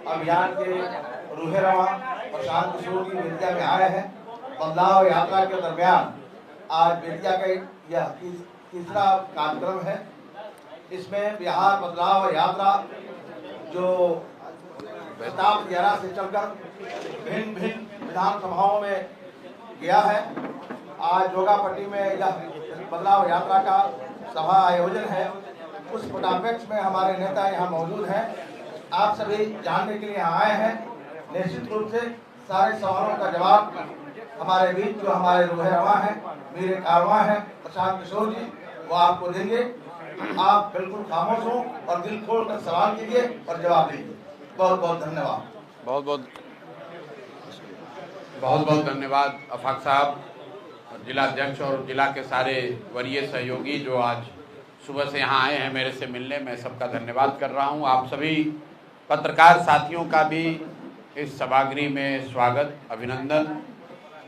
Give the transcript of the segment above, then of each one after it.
अभियान के रूहे रवा प्रशांत किशोर की बेतिया में आए हैं। बदलाव यात्रा के दरमियान आज बेतिया का यह तीसरा कार्यक्रम है। इसमें बिहार बदलाव यात्रा जो प्रताप दियारा से चलकर भिन्न भिन्न विधानसभाओं में गया है। आज जोगापट्टी में यह बदलाव यात्रा का सभा आयोजन है। उस परिप्रेक्ष्य में हमारे नेता यहाँ मौजूद हैं। आप सभी जानने के लिए यहाँ आए हैं। निश्चित रूप से सारे सवालों का जवाब हमारे बीच जो हमारे रूहे रवा हैं, मेरे कारवां हैं प्रशांत किशोर जी, वो आपको देंगे। आप बिल्कुल खामोश हो और दिल खोल कर सवाल कीजिए और जवाब दीजिए। बहुत बहुत धन्यवाद। बहुत बहुत धन्यवाद अफाक साहब, जिला अध्यक्ष और जिला के सारे वरीय सहयोगी जो आज सुबह से यहाँ आए हैं मेरे से मिलने। मैं सबका धन्यवाद कर रहा हूँ। आप सभी पत्रकार साथियों का भी इस सभागृह में स्वागत, अभिनंदन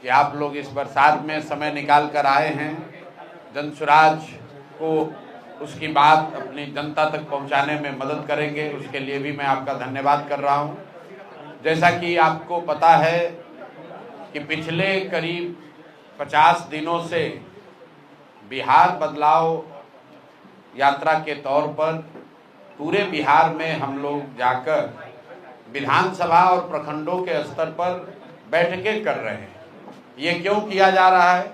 कि आप लोग इस बरसात में समय निकाल कर आए हैं। जनसुराज को उसकी बात अपनी जनता तक पहुंचाने में मदद करेंगे, उसके लिए भी मैं आपका धन्यवाद कर रहा हूं। जैसा कि आपको पता है कि पिछले करीब 50 दिनों से बिहार बदलाव यात्रा के तौर पर पूरे बिहार में हम लोग जाकर विधानसभा और प्रखंडों के स्तर पर बैठकें कर रहे हैं। ये क्यों किया जा रहा है?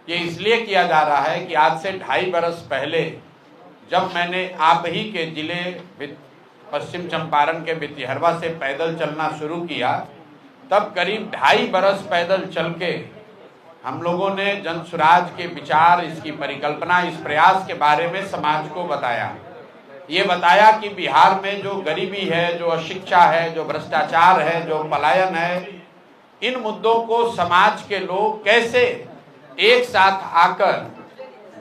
ये इसलिए किया जा रहा है कि आज से 2.5 बरस पहले जब मैंने आप ही के जिले पश्चिम चंपारण के भितिहरवा से पैदल चलना शुरू किया, तब करीब 2.5 बरस पैदल चल के हम लोगों ने जनसुराज के विचार, इसकी परिकल्पना, इस प्रयास के बारे में समाज को बताया। ये बताया कि बिहार में जो गरीबी है, जो अशिक्षा है, जो भ्रष्टाचार है, जो पलायन है, इन मुद्दों को समाज के लोग कैसे एक साथ आकर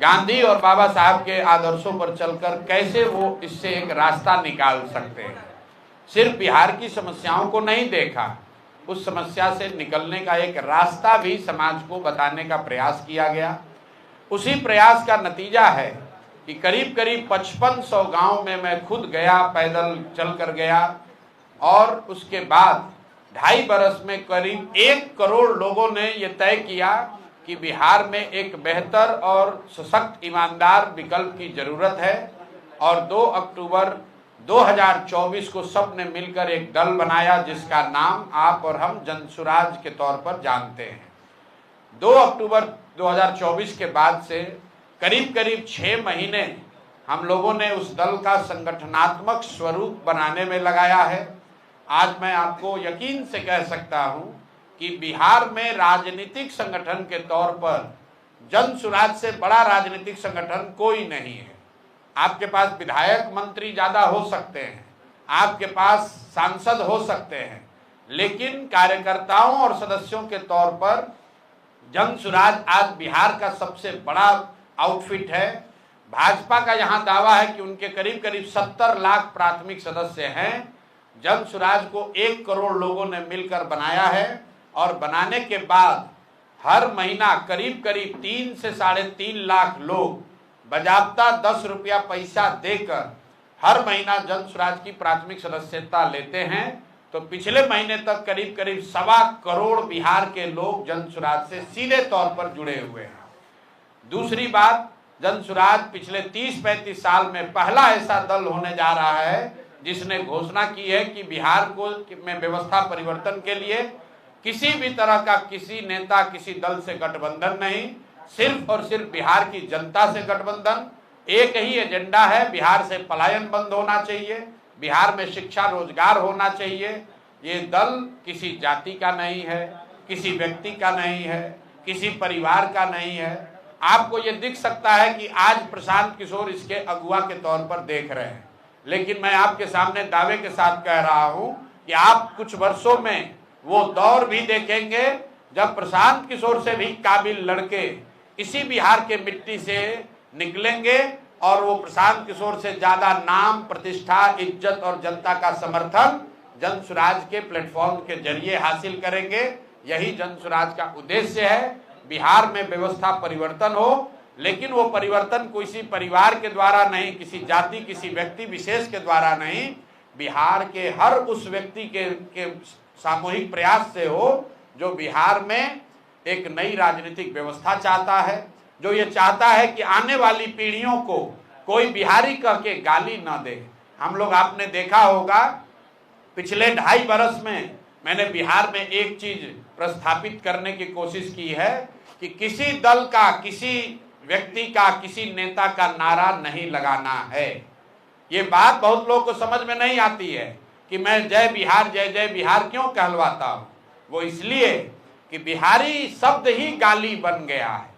गांधी और बाबा साहब के आदर्शों पर चलकर कैसे वो इससे एक रास्ता निकाल सकते हैं। सिर्फ बिहार की समस्याओं को नहीं देखा, उस समस्या से निकलने का एक रास्ता भी समाज को बताने का प्रयास किया गया। उसी प्रयास का नतीजा है कि करीब करीब 5500 गांव में मैं खुद गया, पैदल चल कर गया, और उसके बाद 2.5 बरस में करीब 1 करोड़ लोगों ने ये तय किया कि बिहार में एक बेहतर और सशक्त ईमानदार विकल्प की जरूरत है। और 2 अक्टूबर 2024 को सबने मिलकर एक दल बनाया जिसका नाम आप और हम जनसुराज के तौर पर जानते हैं। 2 अक्टूबर 2024 के बाद से करीब करीब 6 महीने हम लोगों ने उस दल का संगठनात्मक स्वरूप बनाने में लगाया है। आज मैं आपको यकीन से कह सकता हूं कि बिहार में राजनीतिक संगठन के तौर पर जनसुराज से बड़ा राजनीतिक संगठन कोई नहीं है। आपके पास विधायक मंत्री ज्यादा हो सकते हैं, आपके पास सांसद हो सकते हैं, लेकिन कार्यकर्ताओं और सदस्यों के तौर पर जनसुराज आज बिहार का सबसे बड़ा आउटफिट है। भाजपा का यहाँ दावा है कि उनके करीब करीब 70 लाख प्राथमिक सदस्य हैं। जनसुराज को 1 करोड़ लोगों ने मिलकर बनाया है, और बनाने के बाद हर महीना करीब करीब 3 से 3.5 लाख लोग बजाबता 10 रुपया पैसा देकर हर महीना जनसुराज की प्राथमिक सदस्यता लेते हैं। तो पिछले महीने तक करीब करीब 1.25 करोड़ बिहार के लोग जनसुराज से सीधे तौर पर जुड़े हुए हैं। दूसरी बात, जनसुराज पिछले 30-35 साल में पहला ऐसा दल होने जा रहा है जिसने घोषणा की है कि बिहार को में व्यवस्था परिवर्तन के लिए किसी भी तरह का किसी नेता, किसी दल से गठबंधन नहीं, सिर्फ और सिर्फ बिहार की जनता से गठबंधन। एक ही एजेंडा है, बिहार से पलायन बंद होना चाहिए, बिहार में शिक्षा रोजगार होना चाहिए। ये दल किसी जाति का नहीं है, किसी व्यक्ति का नहीं है, किसी परिवार का नहीं है। आपको ये दिख सकता है कि आज प्रशांत किशोर इसके अगुवा के तौर पर देख रहे हैं, लेकिन मैं आपके सामने दावे के साथ कह रहा हूं कि आप कुछ वर्षों में वो दौर भी देखेंगे जब प्रशांत किशोर से भी काबिल लड़के इसी बिहार के मिट्टी से निकलेंगे और वो प्रशांत किशोर से ज्यादा नाम, प्रतिष्ठा, इज्जत और जनता का समर्थन जनसुराज के प्लेटफॉर्म के जरिए हासिल करेंगे। यही जनसुराज का उद्देश्य है। बिहार में व्यवस्था परिवर्तन हो, लेकिन वो परिवर्तन किसी परिवार के द्वारा नहीं, किसी जाति, किसी व्यक्ति विशेष के द्वारा नहीं, बिहार के हर उस व्यक्ति के सामूहिक प्रयास से हो जो बिहार में एक नई राजनीतिक व्यवस्था चाहता है, जो ये चाहता है कि आने वाली पीढ़ियों को कोई बिहारी कह के गाली न दे। हम लोग, आपने देखा होगा पिछले 2.5 बरस में मैंने बिहार में एक चीज प्रस्थापित करने की कोशिश की है कि किसी दल का, किसी व्यक्ति का, किसी नेता का नारा नहीं लगाना है। ये बात बहुत लोगों को समझ में नहीं आती है कि मैं जय बिहार जय जय बिहार क्यों कहलवाता हूँ। वो इसलिए कि बिहारी शब्द ही गाली बन गया है।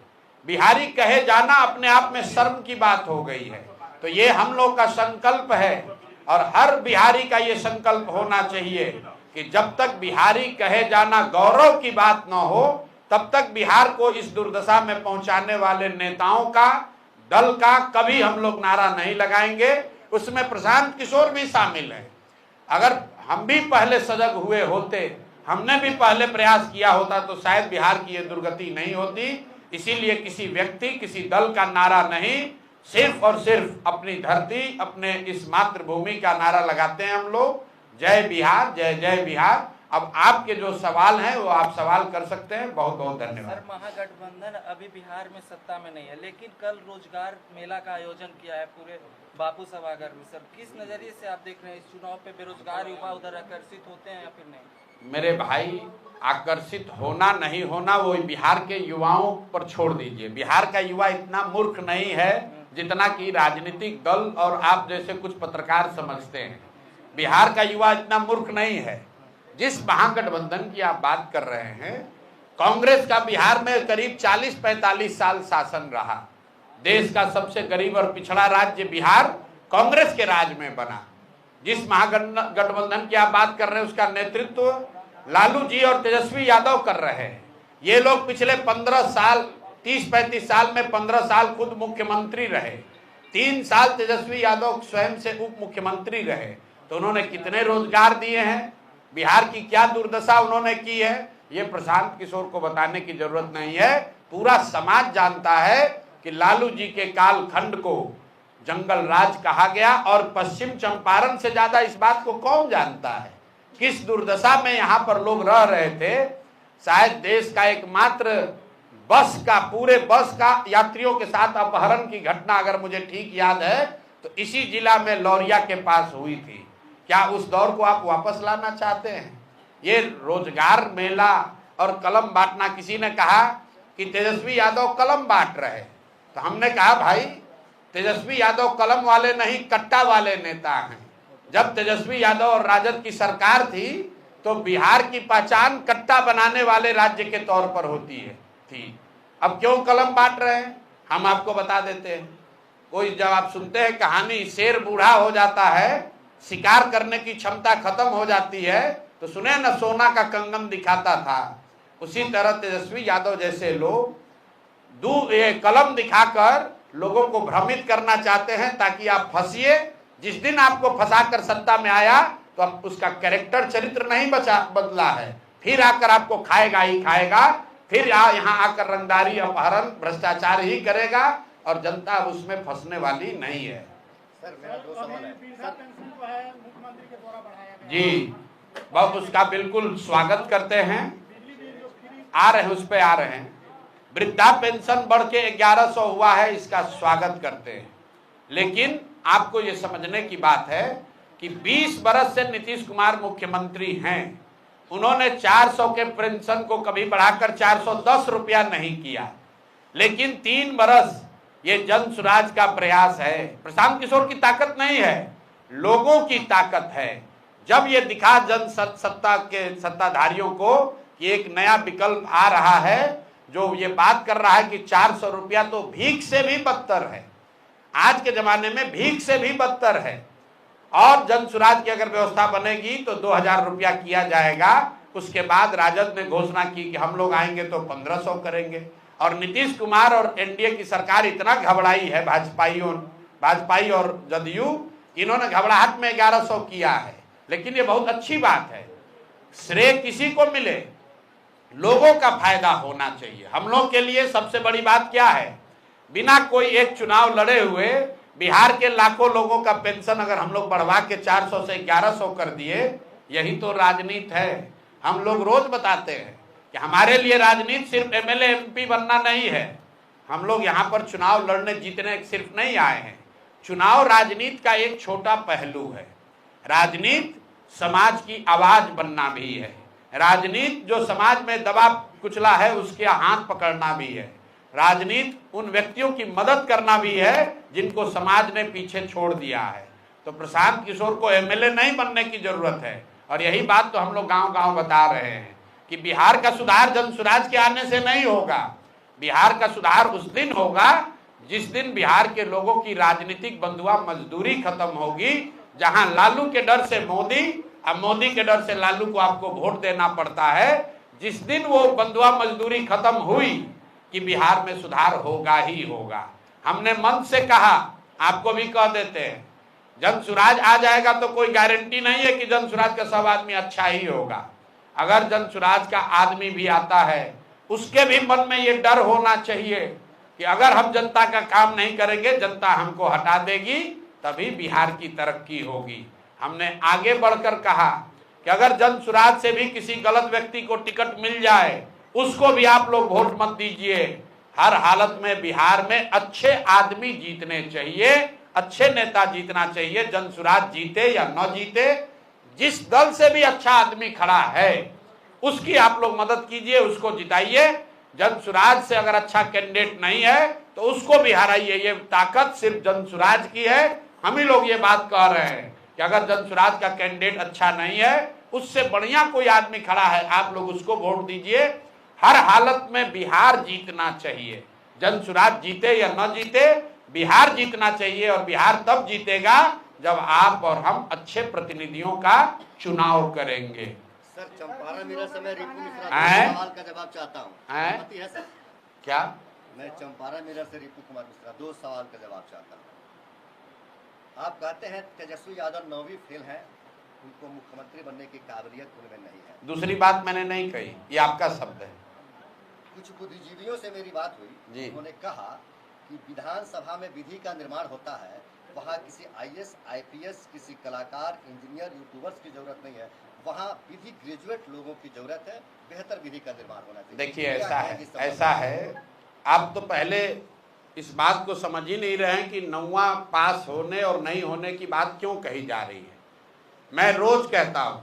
बिहारी कहे जाना अपने आप में शर्म की बात हो गई है। तो ये हम लोग का संकल्प है और हर बिहारी का ये संकल्प होना चाहिए कि जब तक बिहारी कहे जाना गौरव की बात न हो, तब तक बिहार को इस दुर्दशा में पहुंचाने वाले नेताओं का, दल का कभी हम लोग नारा नहीं लगाएंगे। उसमें प्रशांत किशोर भी शामिल है। अगर हम भी पहले सजग हुए होते, हमने भी पहले प्रयास किया होता तो शायद बिहार की ये दुर्गति नहीं होती। इसीलिए किसी व्यक्ति, किसी दल का नारा नहीं, सिर्फ और सिर्फ अपनी धरती, अपने इस मातृभूमि का नारा लगाते हैं हम लोग। जय बिहार, जय जय बिहार। अब आपके जो सवाल हैं वो आप सवाल कर सकते हैं। बहुत बहुत धन्यवाद। सर, महागठबंधन अभी बिहार में सत्ता में नहीं है, लेकिन कल रोजगार मेला का आयोजन किया है पूरे बापू सभागार में। सर, किस नजरिए से आप देख रहे हैं इस चुनाव पे? बेरोजगार युवा उधर आकर्षित होते हैं या फिर नहीं? मेरे भाई, आकर्षित होना नहीं होना वो बिहार के युवाओं पर छोड़ दीजिए। बिहार का युवा इतना मूर्ख नहीं है जितना कि राजनीतिक दल और आप जैसे कुछ पत्रकार समझते हैं। बिहार का युवा इतना मूर्ख नहीं है। जिस महागठबंधन की आप बात कर रहे हैं, कांग्रेस का बिहार में करीब 40-45 साल शासन रहा। देश का सबसे गरीब और पिछड़ा राज्य बिहार कांग्रेस के राज में बना। जिस महागठबंधन की आप बात कर रहे हैं उसका नेतृत्व लालू जी और तेजस्वी यादव कर रहे हैं। ये लोग पिछले 15 साल, 30-35 साल में 15 साल खुद मुख्यमंत्री रहे। 3 साल तेजस्वी यादव स्वयं से उप मुख्यमंत्री रहे। तो उन्होंने कितने रोजगार दिए हैं, बिहार की क्या दुर्दशा उन्होंने की है, ये प्रशांत किशोर को बताने की जरूरत नहीं है। पूरा समाज जानता है कि लालू जी के कालखंड को जंगल राज कहा गया और पश्चिम चंपारण से ज्यादा इस बात को कौन जानता है, किस दुर्दशा में यहाँ पर लोग रह रहे थे। शायद देश का एकमात्र बस का, पूरे बस का यात्रियों के साथ अपहरण की घटना अगर मुझे ठीक याद है तो इसी जिला में लौरिया के पास हुई थी। क्या उस दौर को आप वापस लाना चाहते हैं? ये रोजगार मेला और कलम बांटना, किसी ने कहा कि तेजस्वी यादव कलम बांट रहे, तो हमने कहा भाई तेजस्वी यादव कलम वाले नहीं, कट्टा वाले नेता हैं। जब तेजस्वी यादव और राजद की सरकार थी तो बिहार की पहचान कट्टा बनाने वाले राज्य के तौर पर होती है थी। अब क्यों कलम बांट रहे हैं हम आपको बता देते हैं। कोई, जब आप सुनते हैं कहानी, शेर बूढ़ा हो जाता है, शिकार करने की क्षमता खत्म हो जाती है, तो सुने न सोना का कंगन दिखाता था। उसी तरह तेजस्वी यादव जैसे लोग कलम दिखाकर लोगों को भ्रमित करना चाहते हैं ताकि आप फंसिए। जिस दिन आपको फंसाकर सत्ता में आया तो अब उसका कैरेक्टर, चरित्र नहीं बदला है, फिर आकर आपको खाएगा ही खाएगा। फिर यहाँ आकर रंगदारी, अपहरण, भ्रष्टाचार ही करेगा और जनता उसमें फंसने वाली नहीं है। सर, मेरा 2 सवाल है। मुख्यमंत्री के द्वारा बढ़ाया गया जी, बहुत उसका बिल्कुल स्वागत करते हैं। आ रहे हैं, उस पे आ रहे हैं। वृद्धा पेंशन बढ़ के 1100 हुआ है, इसका स्वागत करते हैं। लेकिन आपको ये समझने की बात है कि 20 बरस से नीतीश कुमार मुख्यमंत्री हैं। उन्होंने 400 के पेंशन को कभी बढ़ाकर 410 रुपया नहीं किया। लेकिन 3 बरस ये जन सुराज का प्रयास है। प्रशांत किशोर की ताकत नहीं है, लोगों की ताकत है। जब ये दिखा जन सत्ता के सत्ताधारियों को कि एक नया विकल्प आ रहा है जो ये बात कर रहा है कि 400 रुपया तो भीख से भी बदतर है, आज के जमाने में भीख से भी बदतर है। और जन सुराज की अगर व्यवस्था बनेगी तो 2000 रुपया किया जाएगा। उसके बाद राजद ने घोषणा की कि हम लोग आएंगे तो 1500 करेंगे। और नीतीश कुमार और एनडीए की सरकार इतना घबराई है, भाजपाई और जदयू, इन्होंने घबराहट में 1100 किया है। लेकिन ये बहुत अच्छी बात है, श्रेय किसी को मिले, लोगों का फायदा होना चाहिए। हम लोग के लिए सबसे बड़ी बात क्या है, बिना कोई एक चुनाव लड़े हुए बिहार के लाखों लोगों का पेंशन अगर हम लोग बढ़वा के 400 से 1100 कर दिए, यही तो राजनीति है। हम लोग रोज बताते हैं कि हमारे लिए राजनीति सिर्फ एमएलए एमपी बनना नहीं है। हम लोग यहाँ पर चुनाव लड़ने जीतने सिर्फ नहीं आए हैं। चुनाव राजनीति का एक छोटा पहलू है। राजनीति समाज की आवाज बनना भी है। राजनीति जो समाज में दबा कुचला है उसके हाथ पकड़ना भी है। राजनीति उन व्यक्तियों की मदद करना भी है जिनको समाज ने पीछे छोड़ दिया है। तो प्रशांत किशोर को एमएलए नहीं बनने की जरूरत है। और यही बात तो हम लोग गांव-गांव बता रहे हैं कि बिहार का सुधार जनसुराज के आने से नहीं होगा। बिहार का सुधार उस दिन होगा जिस दिन बिहार के लोगों की राजनीतिक बंधुआ मजदूरी खत्म होगी, जहां लालू के डर से मोदी और मोदी के डर से लालू को आपको वोट देना पड़ता है। जिस दिन वो बंधुआ मजदूरी खत्म हुई कि बिहार में सुधार होगा ही होगा। हमने मन से कहा, आपको भी कह देते हैं, जनसुराज आ जाएगा तो कोई गारंटी नहीं है कि जनसुराज का सब आदमी अच्छा ही होगा। अगर जनसुराज का आदमी भी आता है, उसके भी मन में ये डर होना चाहिए कि अगर हम जनता का काम नहीं करेंगे, जनता हमको हटा देगी, तभी बिहार की तरक्की होगी। हमने आगे बढ़कर कहा कि अगर जनसुराज से भी किसी गलत व्यक्ति को टिकट मिल जाए, उसको भी आप लोग वोट मत दीजिए। हर हालत में बिहार में अच्छे आदमी जीतने चाहिए, अच्छे नेता जीतना चाहिए। जनसुराज जीते या न जीते, जिस दल से भी अच्छा आदमी खड़ा है उसकी आप लोग मदद कीजिए, उसको जिताइए। जनसुराज से अगर अच्छा कैंडिडेट नहीं है तो उसको भी हराइए। ये ताकत सिर्फ जनसुराज की है। हम ही लोग ये बात कह रहे हैं कि अगर जनसुराज का कैंडिडेट अच्छा नहीं है, उससे बढ़िया कोई आदमी खड़ा है, आप लोग उसको वोट दीजिए। हर हालत में बिहार जीतना चाहिए। जनसुराज जीते या न जीते, बिहार जीतना चाहिए। और बिहार तब जीतेगा जब आप और हम अच्छे प्रतिनिधियों का चुनाव करेंगे। सर, चंपारण मेरा समय रिपु मिश्रा सवाल का जवाब चाहता हूँ, है सर? क्या? मैं चंपारण मेरा से रिपु कुमार मिश्रा 2 सवाल का जवाब चाहता हूँ। आप कहते हैं तेजस्वी यादव 9वीं फेल हैं, उनको मुख्यमंत्री बनने की काबिलियत उनमें नहीं है। दूसरी बात मैंने नहीं कही, ये आपका शब्द है। कुछ बुद्धिजीवियों से मेरी बात हुई, उन्होंने कहा कि विधानसभा में विधि का निर्माण होता है, वहाँ किसी आईएएस, आईपीएस, किसी कलाकार, इंजीनियर, यूट्यूबर्स की जरूरत नहीं है, वहाँ विधि ग्रेजुएट लोगों की जरूरत है। बेहतर विधि का निर्माण होना चाहिए। देखिए, ऐसा है, आप तो पहले इस बात को समझ ही नहीं रहे हैं कि 9वां पास होने और नहीं होने की बात क्यों कही जा रही है। मैं रोज कहता हूँ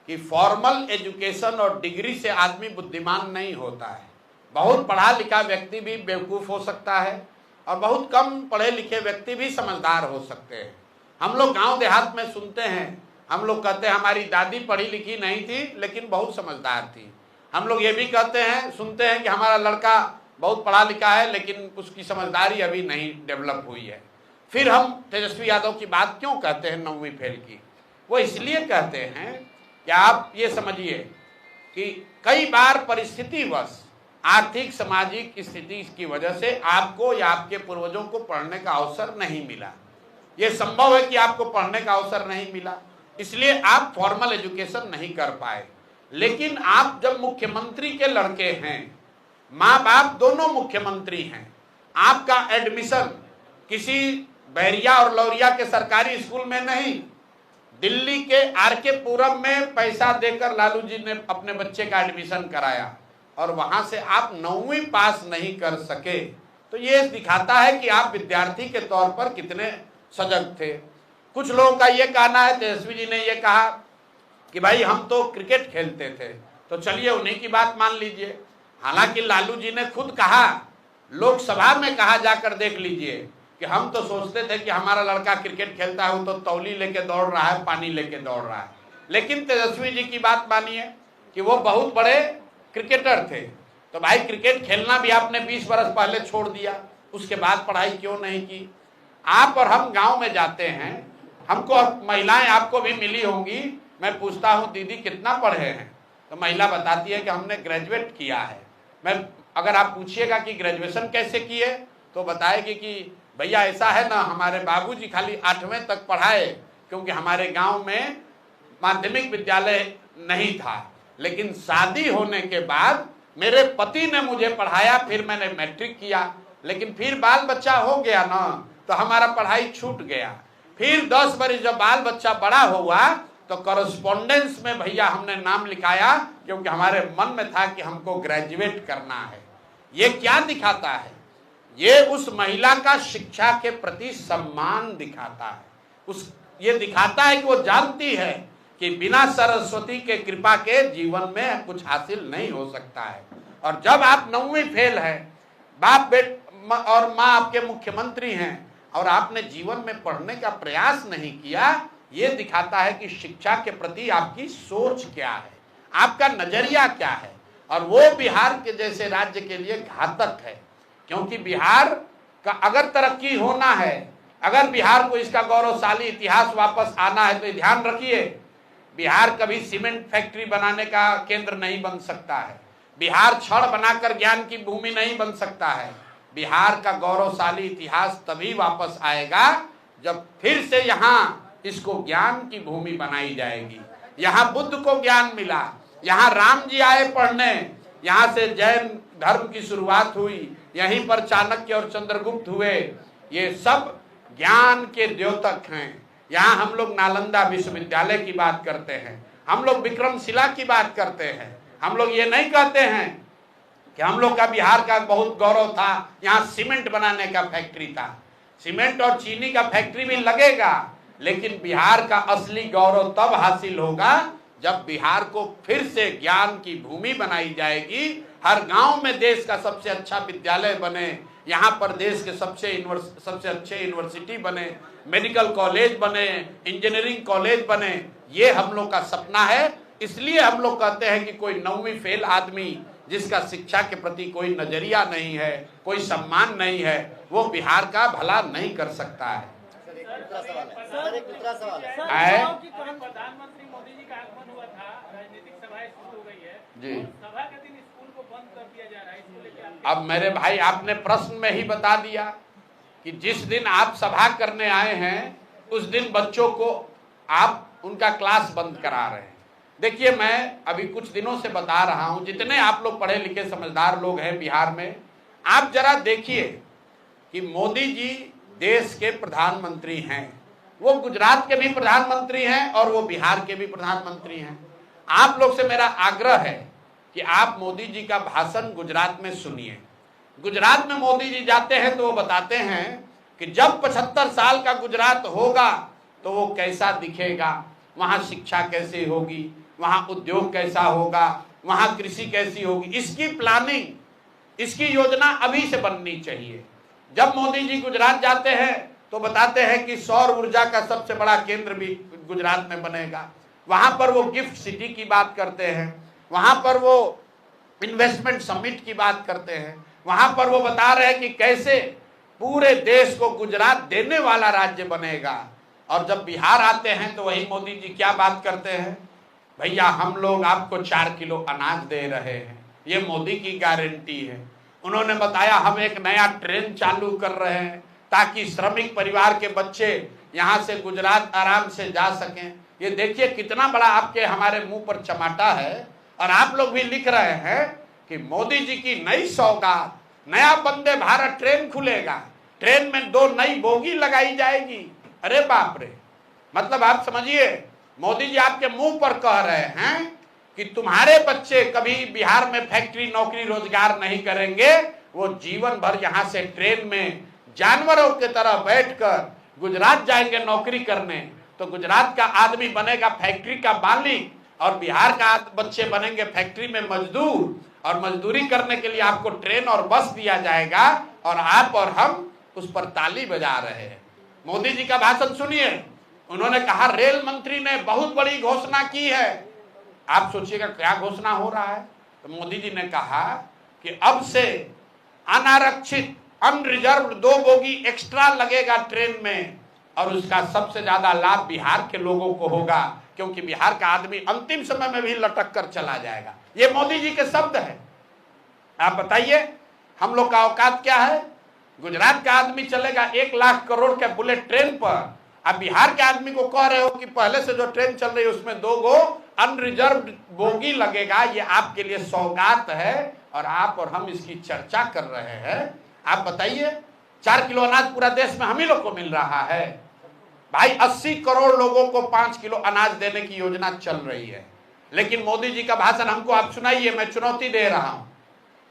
कि फॉर्मल एजुकेशन और डिग्री से आदमी बुद्धिमान नहीं होता है। बहुत पढ़ा लिखा व्यक्ति भी बेवकूफ़ हो सकता है और बहुत कम पढ़े लिखे व्यक्ति भी समझदार हो सकते हैं। हम लोग गांव देहात में सुनते हैं, हम लोग कहते हैं हमारी दादी पढ़ी लिखी नहीं थी लेकिन बहुत समझदार थी। हम लोग ये भी कहते हैं, सुनते हैं कि हमारा लड़का बहुत पढ़ा लिखा है लेकिन उसकी समझदारी अभी नहीं डेवलप हुई है। फिर हम तेजस्वी यादव की बात क्यों कहते हैं 9वीं फेल की? वो इसलिए कहते हैं कि आप ये समझिए कि कई बार परिस्थितिवश, आर्थिक सामाजिक स्थिति की वजह से आपको या आपके पूर्वजों को पढ़ने का अवसर नहीं मिला। ये संभव है कि आपको पढ़ने का अवसर नहीं मिला, इसलिए आप फॉर्मल एजुकेशन नहीं कर पाए। लेकिन आप जब मुख्यमंत्री के लड़के हैं, माँ बाप दोनों मुख्यमंत्री हैं, आपका एडमिशन किसी बैरिया और लौरिया के सरकारी स्कूल में नहीं, दिल्ली के आरके पुरम में पैसा देकर लालू जी ने अपने बच्चे का एडमिशन कराया और वहां से आप 9वीं पास नहीं कर सके, तो ये दिखाता है कि आप विद्यार्थी के तौर पर कितने सजग थे। कुछ लोगों का ये कहना है, तेजस्वी जी ने ये कहा कि भाई हम तो क्रिकेट खेलते थे, तो चलिए उन्हीं की बात मान लीजिए। हालांकि लालू जी ने खुद कहा, लोकसभा में कहा, जाकर देख लीजिए कि हम तो सोचते थे कि हमारा लड़का क्रिकेट खेलता है, वो तो तौली लेके दौड़ रहा है, पानी लेके दौड़ रहा है। लेकिन तेजस्वी जी की बात मानिए कि वो बहुत बड़े क्रिकेटर थे। तो भाई क्रिकेट खेलना भी आपने 20 बरस पहले छोड़ दिया, उसके बाद पढ़ाई क्यों नहीं की? आप और हम गांव में जाते हैं, हमको महिलाएं आपको भी मिली होंगी, मैं पूछता हूं दीदी कितना पढ़े हैं, तो महिला बताती है कि हमने ग्रेजुएट किया है। मैं अगर आप पूछिएगा कि ग्रेजुएशन कैसे किए तो बताएगी कि भैया ऐसा है ना, हमारे बाबूजी खाली 8वें तक पढ़ाए क्योंकि हमारे गांव में माध्यमिक विद्यालय नहीं था, लेकिन शादी होने के बाद मेरे पति ने मुझे पढ़ाया, फिर मैंने मैट्रिक किया, लेकिन फिर बाल बच्चा हो गया ना, तो हमारा पढ़ाई छूट गया। फिर 10 बरस जब बाल बच्चा बड़ा हुआ तो कॉरेस्पॉन्डेंस में भैया हमने नाम लिखाया, क्योंकि हमारे मन में था कि हमको ग्रेजुएट करना है। ये क्या दिखाता है? ये उस महिला का शिक्षा के प्रति सम्मान दिखाता है। ये दिखाता है कि वो जानती है कि बिना सरस्वती के कृपा के जीवन में कुछ हासिल नहीं हो सकता है। और जब आप 9वीं फेल है, बाप और माँ आपके मुख्यमंत्री हैं और आपने जीवन में पढ़ने का प्रयास नहीं किया, ये दिखाता है कि शिक्षा के प्रति आपकी सोच क्या है, आपका नजरिया क्या है। और वो बिहार के जैसे राज्य के लिए घातक है, क्योंकि बिहार का अगर तरक्की होना है, अगर बिहार को इसका गौरवशाली इतिहास वापस आना है, तो ध्यान रखिए, बिहार कभी सीमेंट फैक्ट्री बनाने का केंद्र नहीं बन सकता है। बिहार छड़ बनाकर ज्ञान की भूमि नहीं बन सकता है। बिहार का गौरवशाली इतिहास तभी वापस आएगा जब फिर से यहाँ इसको ज्ञान की भूमि बनाई जाएगी। यहाँ बुद्ध को ज्ञान मिला, यहाँ राम जी आए पढ़ने, यहाँ से जैन धर्म की शुरुआत हुई, यहीं पर चाणक्य और चंद्रगुप्त हुए। ये सब ज्ञान के द्योतक हैं। यहाँ हम लोग नालंदा विश्वविद्यालय की बात करते हैं, हम लोग विक्रमशिला की बात करते हैं। हम लोग ये नहीं कहते हैं कि हम लोग का बिहार का बहुत गौरव था, यहाँ सीमेंट बनाने का फैक्ट्री था। सीमेंट और चीनी का फैक्ट्री भी लगेगा, लेकिन बिहार का असली गौरव तब हासिल होगा जब बिहार को फिर से ज्ञान की भूमि बनाई जाएगी। हर गांव में देश का सबसे अच्छा विद्यालय बने, यहाँ पर देश के सबसे अच्छे यूनिवर्सिटी बने, मेडिकल कॉलेज बने, इंजीनियरिंग कॉलेज बने। ये हम लोग का सपना है। इसलिए हम लोग कहते हैं कि कोई 9वीं फेल आदमी जिसका शिक्षा के प्रति कोई नजरिया नहीं है, कोई सम्मान नहीं है, वो बिहार का भला नहीं कर सकता है। प्रधानमंत्री मोदी जी का आगमन हुआ था, राजनीतिक सभाएं शुरू हो गई है जी, सभा के दिन स्कूल को बंद कर दिया जा रहा है, इसको लेकर अब मेरे भाई आपने प्रश्न में ही बता दिया कि जिस दिन आप सभा करने आए हैं उस दिन बच्चों को आप उनका क्लास बंद करा रहे हैं। देखिए, मैं अभी कुछ दिनों से बता रहा हूं, जितने आप लोग पढ़े लिखे समझदार लोग हैं बिहार में, आप जरा देखिए कि मोदी जी देश के प्रधानमंत्री हैं, वो गुजरात के भी प्रधानमंत्री हैं और वो बिहार के भी प्रधानमंत्री हैं। आप लोग से मेरा आग्रह है कि आप मोदी जी का भाषण गुजरात में सुनिए। गुजरात में मोदी जी जाते हैं तो वो बताते हैं कि जब 75 साल का गुजरात होगा तो वो कैसा दिखेगा, वहाँ शिक्षा कैसे होगी, वहाँ उद्योग कैसा होगा, वहाँ कृषि कैसी होगी। इसकी प्लानिंग, इसकी योजना अभी से बननी चाहिए। जब मोदी जी गुजरात जाते हैं तो बताते हैं कि सौर ऊर्जा का सबसे बड़ा केंद्र भी गुजरात में बनेगा। वहाँ पर वो गिफ्ट सिटी की बात करते हैं, वहाँ पर वो इन्वेस्टमेंट समिट की बात करते हैं, वहाँ पर वो बता रहे हैं कि कैसे पूरे देश को गुजरात देने वाला राज्य बनेगा। और जब बिहार आते हैं तो वही मोदी जी क्या बात करते हैं, भैया हम लोग आपको 4 किलो अनाज दे रहे हैं, ये मोदी की गारंटी है। उन्होंने बताया हम एक नया ट्रेन चालू कर रहे हैं ताकि श्रमिक परिवार के बच्चे यहाँ से गुजरात आराम से जा सकें। ये देखिए कितना बड़ा आपके हमारे मुंह पर चमाटा है। और आप लोग भी लिख रहे हैं कि मोदी जी की नई सौगात, नया वंदे भारत ट्रेन खुलेगा, ट्रेन में 2 नई बोगी लगाई जाएगी। अरे बाप रे, मतलब आप समझिए, मोदी जी आपके मुंह पर कह रहे हैं कि तुम्हारे बच्चे कभी बिहार में फैक्ट्री नौकरी रोजगार नहीं करेंगे, वो जीवन भर यहाँ से ट्रेन में जानवरों की तरह बैठकर गुजरात जाएंगे नौकरी करने। तो गुजरात का आदमी बनेगा फैक्ट्री का मालिक और बिहार का बच्चे बनेंगे फैक्ट्री में मजदूर, और मजदूरी करने के लिए आपको ट्रेन और बस दिया जाएगा और आप और हम उस पर ताली बजा रहे हैं। मोदी जी का भाषण सुनिए। उन्होंने कहा रेल मंत्री ने बहुत बड़ी घोषणा की है। आप सोचिएगा क्या घोषणा हो रहा है। तो मोदी जी ने कहा कि अब से अनारक्षित अनरिजर्व 2 बोगी एक्स्ट्रा लगेगा ट्रेन में, और उसका सबसे ज्यादा लाभ बिहार के लोगों को होगा, क्योंकि बिहार का आदमी अंतिम समय में भी लटक कर चला जाएगा। ये मोदी जी के शब्द हैं। आप बताइए हम लोग का औकात क्या है। गुजरात का आदमी चलेगा 1 लाख करोड़ के बुलेट ट्रेन पर, अब बिहार के आदमी को कह रहे हो कि पहले से जो ट्रेन चल रही है उसमें 2 गो अनरिजर्व बोगी लगेगा। ये आपके लिए सौगात है और आप और हम इसकी चर्चा कर रहे हैं। आप बताइए 4 किलो अनाज पूरा देश में हम ही लोग को मिल रहा है। भाई 80 करोड़ लोगों को 5 किलो अनाज देने की योजना चल रही है, लेकिन मोदी जी का भाषण हमको आप सुनाइए, मैं चुनौती दे रहा हूं।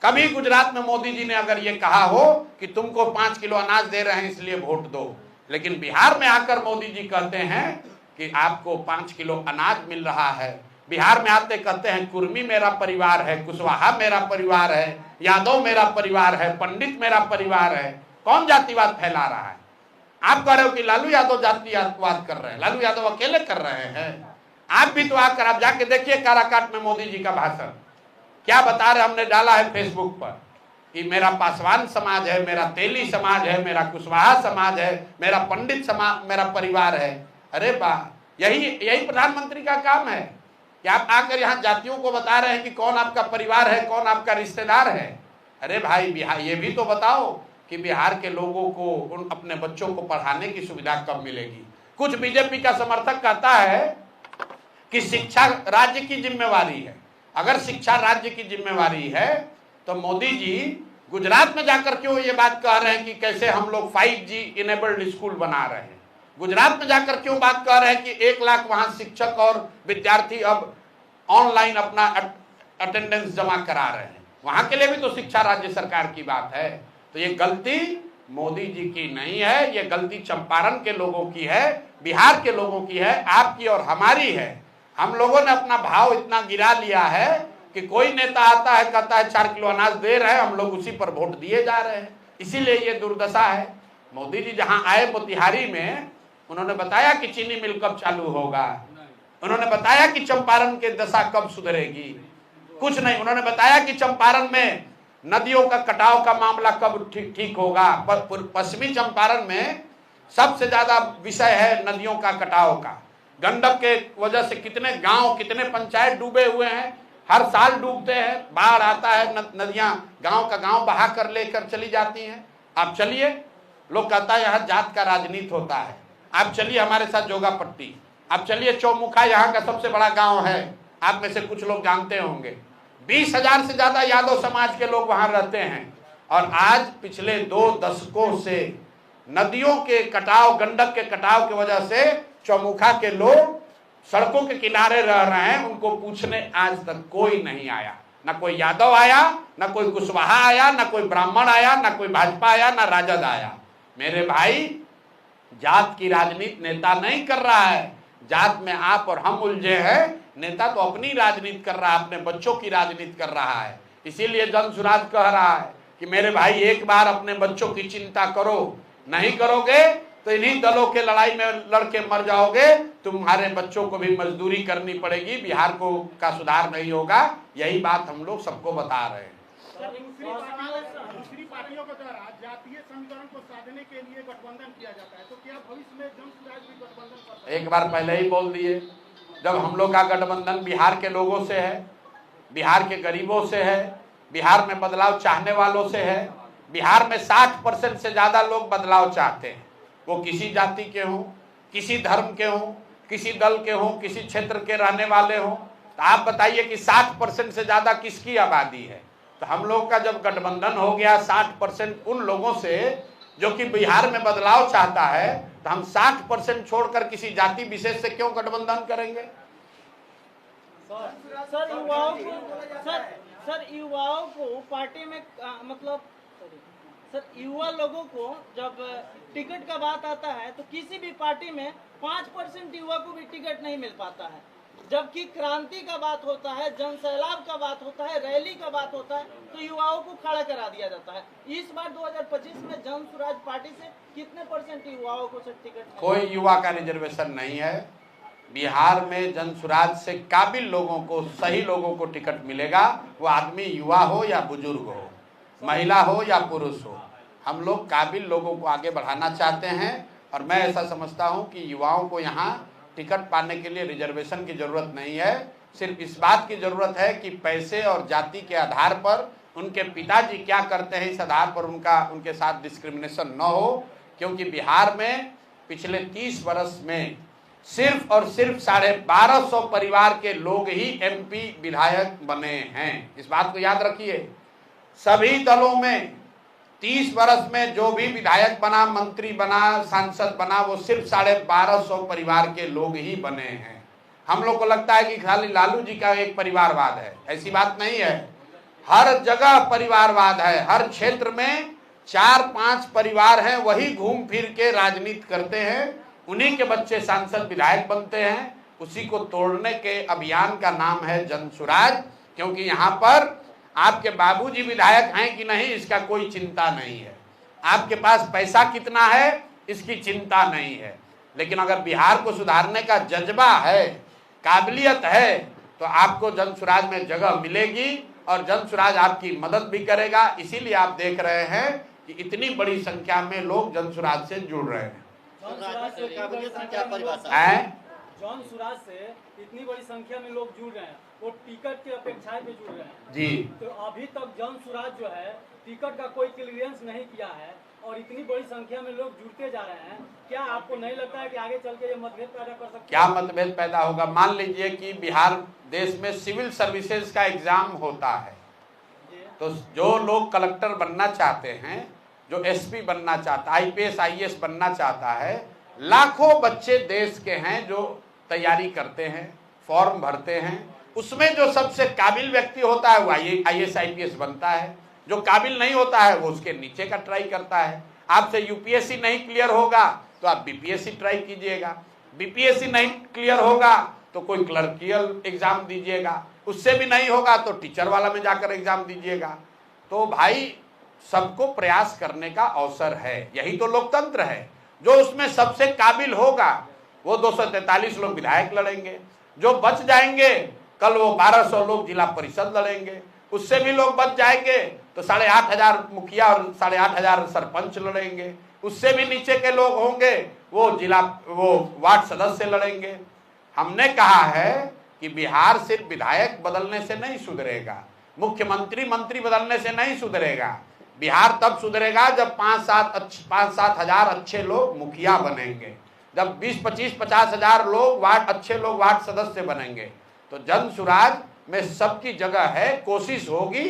कभी गुजरात में मोदी जी ने अगर ये कहा हो कि तुमको 5 किलो अनाज दे रहे हैं इसलिए वोट दो, लेकिन बिहार में आकर मोदी जी कहते हैं कि आपको 5 किलो अनाज मिल रहा है। बिहार में आते कहते हैं कुर्मी मेरा परिवार है, कुशवाहा मेरा परिवार है, यादव मेरा परिवार है, पंडित मेरा परिवार है। कौन जातिवाद फैला रहा है? आप कह रहे हो कि लालू यादव जातिवाद कर रहे हैं, लालू यादव अकेले कर रहे हैं। आप भी तो आकर आप जाके देखिए काराकाट में मोदी जी का भाषण क्या बता रहे। हमने डाला है फेसबुक पर कि मेरा पासवान समाज है, मेरा तेली समाज है, मेरा कुशवाहा समाज है, मेरा पंडित समाज मेरा परिवार है। अरे वाह, यही प्रधानमंत्री का काम है कि आप आकर यहाँ जातियों को बता रहे हैं कि कौन आपका परिवार है, कौन आपका रिश्तेदार है। अरे भाई बिहार ये भी तो बताओ कि बिहार के लोगों को उन अपने बच्चों को पढ़ाने की सुविधा कब मिलेगी। कुछ बीजेपी का समर्थक कहता है कि शिक्षा राज्य की जिम्मेवारी है। अगर शिक्षा राज्य की जिम्मेवारी है तो मोदी जी गुजरात में जाकर क्यों ये बात कह रहे हैं कि कैसे हम लोग 5G इनेबल्ड स्कूल बना रहे हैं? गुजरात में जाकर क्यों बात कह रहे हैं कि 1 लाख वहां शिक्षक और विद्यार्थी अब ऑनलाइन अपना अटेंडेंस जमा करा रहे हैं? वहां के लिए भी तो शिक्षा राज्य सरकार की बात है। तो ये गलती मोदी जी की नहीं है, ये गलती चंपारण के लोगों की है, बिहार के लोगों की है, आपकी और हमारी है। हम लोगों ने अपना भाव इतना गिरा लिया है कि कोई नेता आता है कहता है 4 किलो अनाज दे रहे हैं, हम लोग उसी पर वोट दिए जा रहे हैं। इसीलिए ये दुर्दशा है। मोदी जी जहां आए मोतिहारी में, उन्होंने बताया कि चीनी मिल कब चालू होगा, उन्होंने बताया कि चंपारण की दशा कब सुधरेगी, कुछ नहीं। उन्होंने बताया कि चंपारण में नदियों का कटाव का मामला कब ठीक होगा। पश्चिमी चंपारण में सबसे ज्यादा विषय है नदियों का कटाव का। गंडक के वजह से कितने गांव, कितने पंचायत डूबे हुए हैं, हर साल डूबते हैं, बाढ़ आता है, नदियां गांव का गांव बहा कर लेकर चली जाती हैं। आप चलिए, लोग कहता है यहाँ जात का राजनीति होता है। आप चलिए हमारे साथ जोगापट्टी, आप चलिए चौमुखा, यहाँ का सबसे बड़ा गांव है, आप में से कुछ लोग जानते होंगे। 20,000 से ज्यादा यादव समाज के लोग वहां रहते हैं। और आज पिछले 2 दशकों से नदियों के कटाव, गंडक के कटाव की वजह से चौमुखा के लोग सड़कों के किनारे रह रहे हैं। उनको पूछने आज तक कोई नहीं आया, ना कोई यादव आया, ना कोई कुशवाहा आया, ना कोई ब्राह्मण आया, ना कोई भाजपा आया, ना राजद आया। मेरे भाई, जात की राजनीति नेता नहीं कर रहा है। जात में आप और हम उलझे हैं, नेता तो अपनी राजनीति कर रहा है, अपने बच्चों की राजनीति कर रहा है। इसीलिए जन सुराज कह रहा है कि मेरे भाई एक बार अपने बच्चों की चिंता करो, नहीं करोगे तो इन्हीं दलों के लड़ाई में लड़के मर जाओगे, तुम्हारे बच्चों को भी मजदूरी करनी पड़ेगी, बिहार को का सुधार नहीं होगा। यही बात हम लोग सबको बता रहे हैं। दूसरी पार्टियों के द्वारा जातीय समीकरण को साधने के लिए गठबंधन किया जाता है, तो क्या भविष्य में जन सुराज भी गठबंधन कर सकते हैं? एक बार पहले ही बोल दिए, जब हम लोग का गठबंधन बिहार के लोगों से है, बिहार के गरीबों से है, बिहार में बदलाव चाहने वालों से है। बिहार में 60% से ज्यादा लोग बदलाव चाहते हैं, वो किसी जाति के हों, किसी धर्म के हों, किसी दल के हों, किसी क्षेत्र के रहने वाले हों। तो आप बताइए कि 60% से ज्यादा किसकी आबादी है? तो हम लोग का जब गठबंधन हो गया 60% उन लोगों से जो कि बिहार में बदलाव चाहता है, तो हम 60% छोड़कर किसी जाति विशेष से क्यों गठबंधन करेंगे? सर युवाओं को पार्टी में मतलब सर युवा लोगों को जब टिकट का बात आता है तो किसी भी पार्टी में 5% युवा को भी टिकट नहीं मिल पाता है। जबकि क्रांति का बात होता है, जन सैलाब का बात होता है, रैली का बात होता है, तो युवाओं को खड़ा करा दिया जाता है। इस बार 2025 में जन सुराज पार्टी से कितने % युवाओं को टिकट? कोई युवा का रिजर्वेशन नहीं है। बिहार में जन सुराज से काबिल लोगों को, सही लोगों को टिकट मिलेगा। वो आदमी युवा हो या बुजुर्ग हो, महिला हो या पुरुष हो, हम लोग काबिल लोगों को आगे बढ़ाना चाहते हैं। और मैं ऐसा समझता हूं कि युवाओं को यहाँ टिकट पाने के लिए रिजर्वेशन की जरूरत नहीं है। सिर्फ इस बात की जरूरत है कि पैसे और जाति के आधार पर उनके पिताजी क्या करते हैं, इस आधार पर उनके साथ डिस्क्रिमिनेशन न हो। क्योंकि बिहार में पिछले 30 वर्ष में सिर्फ और सिर्फ 1250 परिवार के लोग ही MP विधायक बने हैं। इस बात को याद रखिए। सभी दलों में 30 वर्ष में जो भी विधायक बना, मंत्री बना, सांसद बना, वो सिर्फ 1250 परिवार के लोग ही बने हैं। हम लोग को लगता है कि खाली लालू जी का एक परिवारवाद है, ऐसी बात नहीं है। हर जगह परिवारवाद है, हर क्षेत्र में 4-5 परिवार हैं, वही घूम फिर के राजनीति करते हैं, उन्हीं के बच्चे सांसद विधायक बनते हैं। उसी को तोड़ने के अभियान का नाम है जनसुराज। क्योंकि यहाँ पर आपके बाबूजी विधायक हैं कि नहीं इसका कोई चिंता नहीं है, आपके पास पैसा कितना है इसकी चिंता नहीं है। लेकिन अगर बिहार को सुधारने का जज्बा है, काबिलियत है, तो आपको जनसुराज में जगह मिलेगी और जनसुराज आपकी मदद भी करेगा। इसीलिए आप देख रहे हैं कि इतनी बड़ी संख्या में लोग जनसुराज से जुड़ रहे हैं। जॉन सुराज से इतनी बड़ी संख्या में लोग जुड़ रहे हैं, वो टिकट की अपेक्षाएं में जुड़ रहे हैं जी। तो अभी तक जॉन सुराज जो है टिकट का कोई क्लियरेंस नहीं किया है और इतनी बड़ी संख्या में लोग जुड़ते जा रहे हैं। क्या आपको नहीं लगता है कि आगे चल के ये मतभेद पैदा कर सकते हैं? क्या मतभेद पैदा होगा? मान लीजिए कि बिहार देश में सिविल सर्विसेज का एग्जाम होता है, तो जो लोग कलेक्टर बनना चाहते हैं, जो एसपी बनना चाहता है, IPS IAS बनना चाहता है, लाखों बच्चे देश के हैं जो तैयारी करते हैं, फॉर्म भरते हैं। उसमें जो सबसे काबिल व्यक्ति होता है वो IAS IPS बनता है, जो काबिल नहीं होता है वो उसके नीचे का ट्राई करता है। आपसे UPSC नहीं क्लियर होगा तो आप BPSC ट्राई कीजिएगा, BPSC नहीं क्लियर होगा तो कोई क्लर्कियल एग्जाम दीजिएगा, उससे भी नहीं होगा तो टीचर वाला में जाकर एग्जाम दीजिएगा। तो भाई सबको प्रयास करने का अवसर है, यही तो लोकतंत्र है। जो उसमें सबसे काबिल होगा वो 243 लोग विधायक लड़ेंगे, जो बच जाएंगे कल वो 1200 लोग जिला परिषद लड़ेंगे, उससे भी लोग बच जाएंगे तो 8500 मुखिया और 8500 सरपंच लड़ेंगे, उससे भी नीचे के लोग होंगे वो वार्ड सदस्य लड़ेंगे। हमने कहा है कि बिहार सिर्फ विधायक बदलने से नहीं सुधरेगा, मुख्यमंत्री मंत्री बदलने से नहीं सुधरेगा। बिहार तब सुधरेगा जब 5-7 हजार अच्छे लोग मुखिया बनेंगे, जब 20-25-50 हजार लोग अच्छे लोग वार्ड सदस्य बनेंगे। तो जनसुराज में सबकी जगह है। कोशिश होगी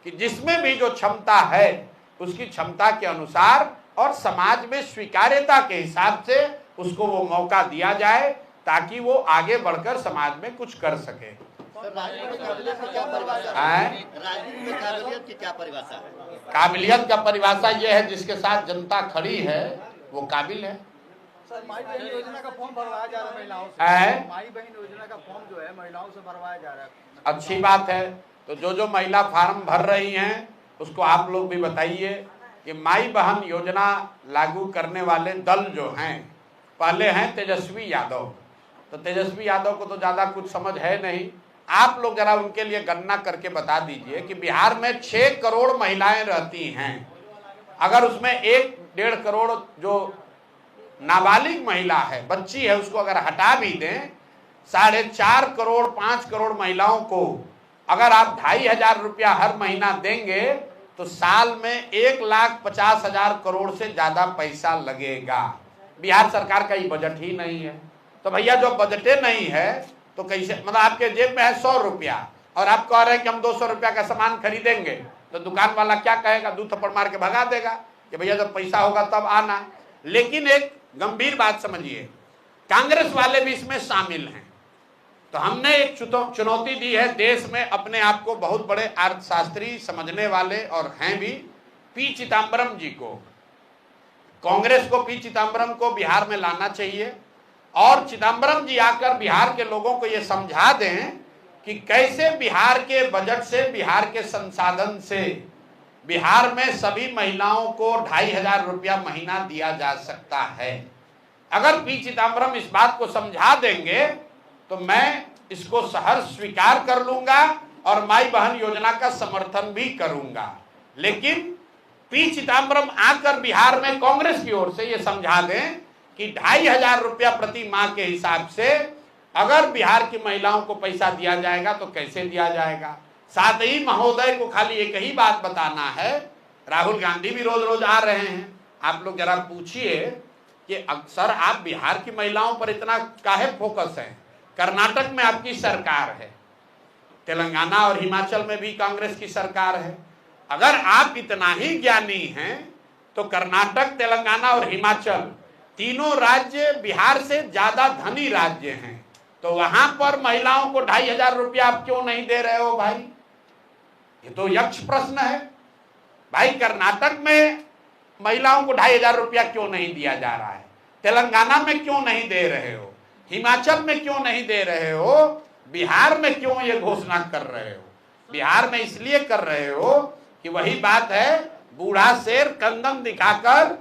कि जिसमें भी जो क्षमता है उसकी क्षमता के अनुसार और समाज में स्वीकार्यता के हिसाब से उसको वो मौका दिया जाए ताकि वो आगे बढ़कर समाज में कुछ कर सके। राजनीति की क्या परिभाषा है? काबिलियत का परिभाषा ये है जिसके साथ जनता खड़ी है वो काबिल है। सर, माई बहन योजना का फॉर्म भरवाया जा रहा है महिलाओं से। माई बहन योजना का फॉर्म जो है महिलाओं से भरवाया जा रहा है। अच्छी बात है। तो जो महिला फार्म भर रही हैं उसको आप लोग भी बताइए कि माई बहन योजना लागू करने वाले दल जो हैं, पहले हैं तेजस्वी यादव। तो तेजस्वी यादव को तो ज़्यादा कुछ समझ है नहीं, आप लोग जरा उनके लिए गणना करके बता दीजिए कि बिहार में 6 करोड़ महिलाएं रहती हैं। अगर उसमें 1-1.5 करोड़ जो नाबालिग महिला है, बच्ची है, उसको अगर हटा भी दें, 4.5 करोड़ 5 करोड़ महिलाओं को अगर आप 2,500 रुपया हर महीना देंगे तो साल में 1,50,000 करोड़ से ज्यादा पैसा लगेगा। बिहार सरकार का ये बजट ही नहीं है। तो भैया जो बजटे नहीं है तो कैसे, मतलब आपके जेब में है 100 रुपया और आप कह रहे हैं कि हम 200 रुपया का सामान खरीदेंगे, तो दुकान वाला क्या कहेगा? 2 थप्पड़ मार के भगा देगा कि भैया जब पैसा होगा तब आना। लेकिन एक गंभीर बात समझिए, कांग्रेस वाले भी इसमें शामिल हैं। तो हमने एक चुनौती दी है देश में अपने आप को बहुत बड़े अर्थशास्त्री समझने वाले और हैं भी, पी चिदम्बरम जी को, कांग्रेस को पी चिदम्बरम को बिहार में लाना चाहिए और चिदम्बरम जी आकर बिहार के लोगों को ये समझा दें कि कैसे बिहार के बजट से, बिहार के संसाधन से बिहार में सभी महिलाओं को 2,500 रुपया महीना दिया जा सकता है। अगर पी चिदम्बरम इस बात को समझा देंगे तो मैं इसको सहर्ष स्वीकार कर लूंगा और माई बहन योजना का समर्थन भी करूंगा। लेकिन पी चिदम्बरम आकर बिहार में कांग्रेस की ओर से ये समझा दें कि 2,500 रुपया प्रति माह के हिसाब से अगर बिहार की महिलाओं को पैसा दिया जाएगा तो कैसे दिया जाएगा। साथ ही महोदय को खाली एक ही बात बताना है, राहुल गांधी भी रोज रोज आ रहे हैं, आप लोग जरा पूछिए कि अक्सर आप बिहार की महिलाओं पर इतना काहे फोकस है? कर्नाटक में आपकी सरकार है, तेलंगाना और हिमाचल में भी कांग्रेस की सरकार है, अगर आप इतना ही ज्ञानी हैं तो कर्नाटक, तेलंगाना और हिमाचल तीनों राज्य बिहार से ज्यादा धनी राज्य हैं, तो वहां पर महिलाओं को 2500 रुपया आप क्यों नहीं दे रहे हो भाई? ये तो यक्ष प्रश्न है भाई। कर्नाटक में महिलाओं को 2500 रुपया क्यों नहीं दिया जा रहा है? तेलंगाना में क्यों नहीं दे रहे हो? हिमाचल में क्यों नहीं दे रहे हो? बिहार में क्यों ये घोषणा कर रहे हो? बिहार में इसलिए कर रहे हो कि वही बात है, बूढ़ा शेर कंदम दिखाकर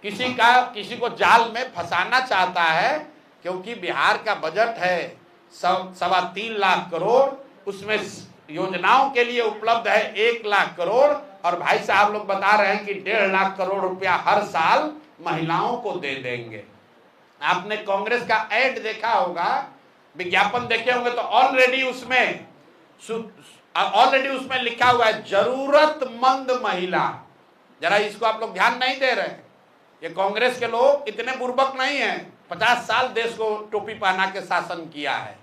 किसी को जाल में फंसाना चाहता है, क्योंकि बिहार का बजट है 3.25 लाख करोड़, उसमें योजनाओं के लिए उपलब्ध है 1 लाख करोड़, और भाई साहब लोग बता रहे हैं कि 1.5 लाख करोड़ रुपया हर साल महिलाओं को दे देंगे। आपने कांग्रेस का ऐड देखा होगा, विज्ञापन देखे होंगे, तो ऑलरेडी उसमें लिखा हुआ है जरूरतमंद महिला। जरा इसको आप लोग ध्यान नहीं दे रहे। ये कांग्रेस के लोग इतने बुर्बक नहीं हैं, 50 साल देश को टोपी पहना के शासन किया है।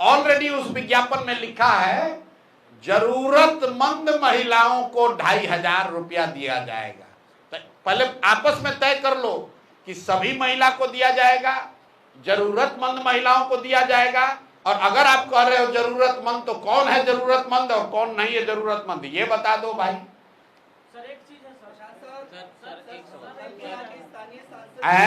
ऑलरेडी उस विज्ञापन में लिखा है जरूरतमंद महिलाओं को 2500 रुपया दिया जाएगा। तो पहले आपस में तय कर लो कि सभी महिला को दिया जाएगा, जरूरतमंद महिलाओं को दिया जाएगा, और अगर आप कह रहे हो जरूरतमंद, तो कौन है जरूरतमंद और कौन नहीं है जरूरतमंद, ये बता दो भाई। सर एक चीज है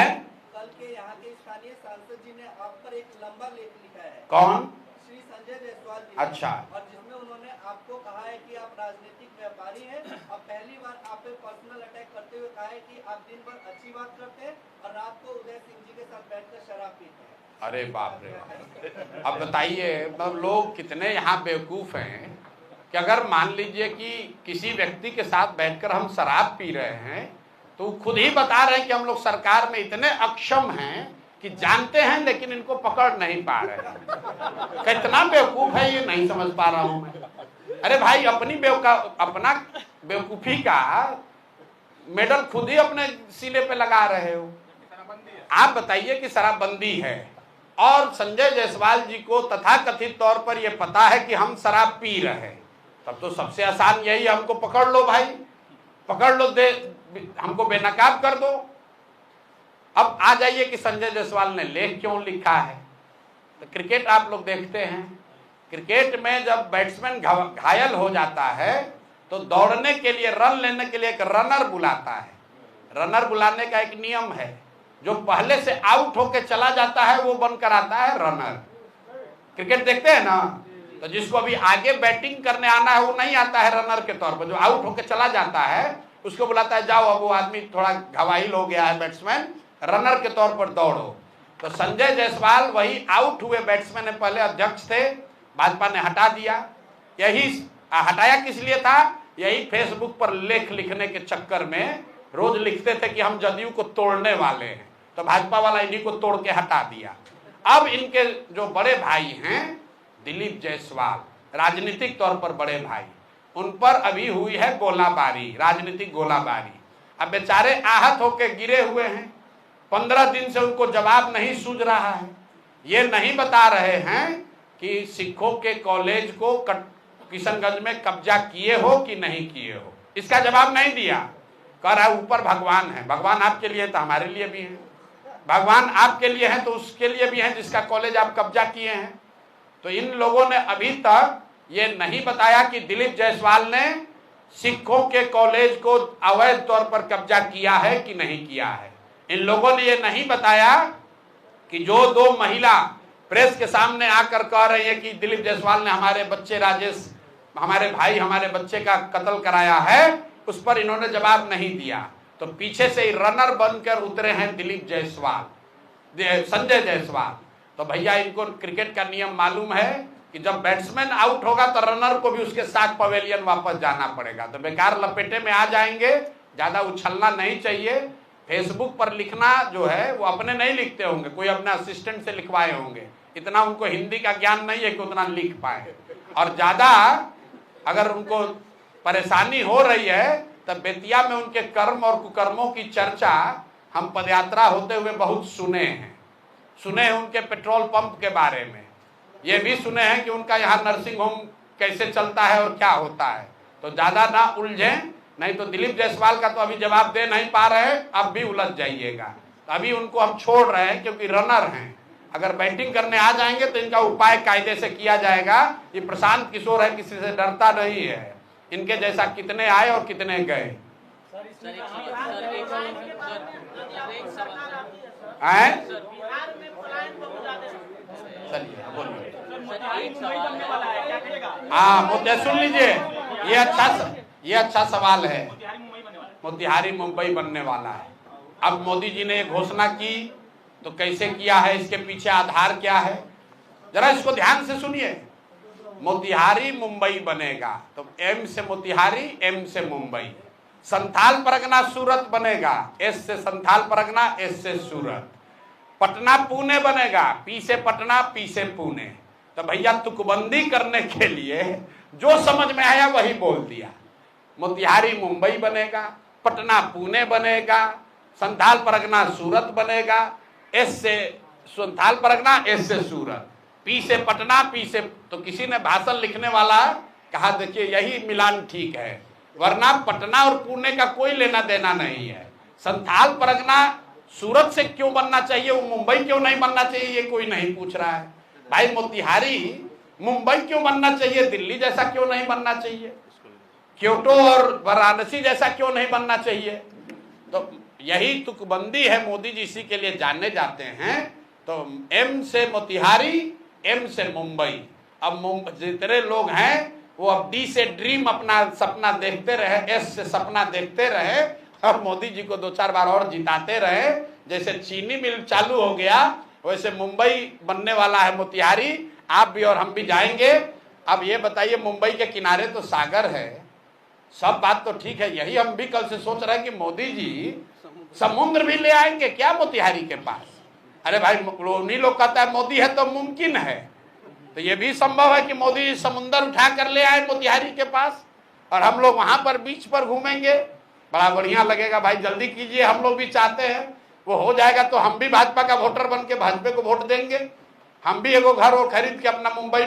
कल के यहाँ के स्थानीय सांसद जी ने आप पर एक लंबा लेख लिखा है। कौन? श्री संजय जायसवाल जी। अच्छा। और जिसमें उन्होंने आपको कहा है कि आप राजनीतिक व्यापारी हैं, और पहली बार आप पे पर्सनल अटैक करते हुए कहा है कि आप दिन भर अच्छी बात करते हैं और रात को उदय सिंह जी के साथ बैठकर शराब पीते हैं। अरे बाप रे बाप। अब बताइए, मतलब लोग कितने यहाँ बेवकूफ हैं कि अगर मान लीजिए कि किसी व्यक्ति के साथ बैठकर हम शराब पी रहे हैं, तो खुद ही बता रहे हैं कि हम लोग सरकार में इतने अक्षम हैं कि जानते हैं लेकिन इनको पकड़ नहीं पा रहे। कितना बेवकूफ है ये नहीं समझ पा रहा हूं मैं। अरे भाई, अपना बेवकूफी का मेडल खुद ही अपने सीने पे लगा रहे हो। आप बताइए कि शराबबंदी है और संजय जायसवाल जी को तथाकथित तौर पर यह पता है कि हम शराब पी रहे हैं, तब तो सबसे आसान यही, हमको पकड़ लो भाई, पकड़ लो, हमको बेनकाब कर दो। अब आ जाइए कि संजय जायसवाल ने लेख क्यों लिखा है। तो क्रिकेट आप लोग देखते हैं, क्रिकेट में जब बैट्समैन घायल हो जाता है तो दौड़ने के लिए, रन लेने के लिए एक रनर बुलाता है। रनर बुलाने का एक नियम है, जो पहले से आउट होके चला जाता है वो बनकर आता है रनर। क्रिकेट देखते हैं ना, तो जिसको अभी आगे बैटिंग करने आना है वो नहीं आता है रनर के तौर पर, जो आउट होके चला जाता है उसको बुलाता है, जाओ अब वो आदमी थोड़ा घायल हो गया है बैट्समैन, रनर के तौर पर दौड़ो। तो संजय जायसवाल वही आउट हुए बैट्समैन ने, पहले अध्यक्ष थे, भाजपा ने हटा दिया। यही हटाया किस लिए था? यही फेसबुक पर लेख लिखने के चक्कर में रोज लिखते थे कि हम जदयू को तोड़ने वाले हैं, तो भाजपा वाला इन्हीं को तोड़ के हटा दिया। अब इनके जो बड़े भाई हैं दिलीप जायसवाल, राजनीतिक तौर पर बड़े भाई, उन पर अभी हुई है गोलाबारी, राजनीतिक गोलाबारी। अब बेचारे आहत होकर गिरे हुए हैं, 15 दिन से उनको जवाब नहीं सूझ रहा है। ये नहीं बता रहे हैं कि सिखों के कॉलेज को किशनगंज में कब्जा किए हो कि नहीं किए हो, इसका जवाब नहीं दिया। कह रहा है ऊपर भगवान है। भगवान आपके लिए तो हमारे लिए भी है, भगवान आपके लिए है तो उसके लिए भी है जिसका कॉलेज आप कब्जा किए हैं। तो इन लोगों ने अभी तक ये नहीं बताया कि दिलीप जायसवाल ने सिखों के कॉलेज को अवैध तौर पर कब्जा किया है कि नहीं किया है। इन लोगों ने ये नहीं बताया कि जो 2 महिला प्रेस के सामने आकर कह रही है कि दिलीप जायसवाल ने हमारे बच्चे राजेश, हमारे भाई, हमारे बच्चे का कत्ल कराया है, उस पर इन्होंने जवाब नहीं दिया। तो पीछे से ही रनर बनकर उतरे हैं दिलीप जायसवाल, संजय जायसवाल। तो भैया इनको क्रिकेट का नियम मालूम है कि जब बैट्समैन आउट होगा तो रनर को भी उसके साथ पवेलियन वापस जाना पड़ेगा। तो बेकार लपेटे में आ जाएंगे, ज्यादा उछलना नहीं चाहिए। फेसबुक पर लिखना जो है वो अपने नहीं लिखते होंगे, कोई अपने असिस्टेंट से लिखवाए होंगे, इतना उनको हिंदी का ज्ञान नहीं है कि उतना लिख पाए। और ज्यादा अगर उनको परेशानी हो रही है तब बेतिया में उनके कर्म और कुकर्मों की चर्चा हम पदयात्रा होते हुए बहुत सुने हैं उनके पेट्रोल पंप के बारे में, ये भी सुने हैं कि उनका यहाँ नर्सिंग होम कैसे चलता है और क्या होता है। तो ज्यादा ना उलझें, नहीं तो दिलीप जायसवाल का तो अभी जवाब दे नहीं पा रहे हैं, अब भी उलझ जाइएगा। तो अभी उनको हम छोड़ रहे हैं क्योंकि रनर हैं, अगर बैटिंग करने आ जाएंगे तो इनका उपाय कायदे से किया जाएगा। ये प्रशांत किशोर है, किसी से डरता नहीं है, इनके जैसा कितने आए और कितने गए। चलिए बोलिए। हाँ मुद्दे सुन लीजिए, ये अच्छा सवाल है। मोतिहारी मुंबई बनने वाला है। अब मोदी जी ने ये घोषणा की तो कैसे किया है, इसके पीछे आधार क्या है, जरा इसको ध्यान से सुनिए। मोतिहारी मुंबई बनेगा तो एम से मोतिहारी, एम से मुंबई। संथाल परगना सूरत बनेगा, एस से संथाल परगना, एस से सूरत। पटना पुणे बनेगा, पी से पटना, पी से पुणे। तो भैया तुकबंदी करने के लिए जो समझ में आया वही बोल दिया। मोतिहारी मुंबई बनेगा, पटना पुणे बनेगा, संथाल परगना सूरत बनेगा, एस से संथाल परगना, एस से सूरत, पी से पटना, पी से। तो किसी ने भाषण लिखने वाला कहा देखिए यही मिलान ठीक है, वरना पटना और पुणे का कोई लेना देना नहीं है। संथाल परगना सूरत से क्यों बनना चाहिए, वो मुंबई क्यों नहीं बनना चाहिए, ये कोई नहीं पूछ रहा है। भाई मोतिहारी मुंबई क्यों बनना चाहिए, दिल्ली जैसा क्यों नहीं बनना चाहिए, क्योटो और वाराणसी जैसा क्यों नहीं बनना चाहिए। तो यही तुकबंदी है, मोदी जी इसी के लिए जाने जाते हैं। तो एम से मोतिहारी, एम से मुंबई। अब जितने लोग हैं वो अब डी से ड्रीम अपना सपना देखते रहे, एस से सपना देखते रहे और मोदी जी को 2-4 बार और जिताते रहे। जैसे चीनी मिल चालू हो गया वैसे मुंबई बनने वाला है मोतिहारी। आप भी और हम भी जाएंगे। अब ये बताइए, मुंबई के किनारे तो सागर है, सब बात तो ठीक है, यही हम भी कल से सोच रहे हैं कि मोदी जी समुद्र भी ले आएंगे क्या मोतिहारी के पास। अरे भाई उन्हीं लोग कहता है मोदी है तो मुमकिन है, तो ये भी संभव है कि मोदी जी समुद्र उठा कर ले आए मोतिहारी के पास और हम लोग वहां पर बीच पर घूमेंगे, बड़ा बढ़िया लगेगा। भाई जल्दी कीजिए, हम लोग भी चाहते हैं, वो हो जाएगा तो हम भी भाजपा का वोटर बन के भाजपा को वोट देंगे। हम भी एगो घर और खरीद के अपना मुंबई